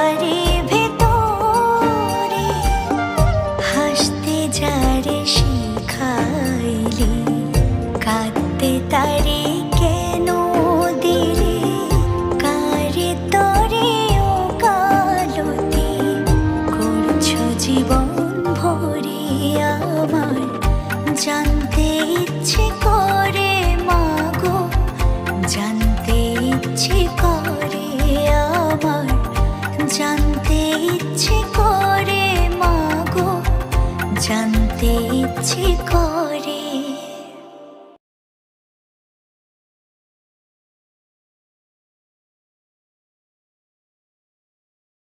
তারি ভেতরে হাসতে যারে শিখাইলি, কাঁদতে তারি কেন দিলি, কারে তরে ও কালতি করছো জীবন ভরে আমার। জানতে ইচ্ছে করে মাগো, জানতে ইচ্ছে করে আমার, জানতে ইচ্ছে করে মাগো, জানতে ইচ্ছে করে।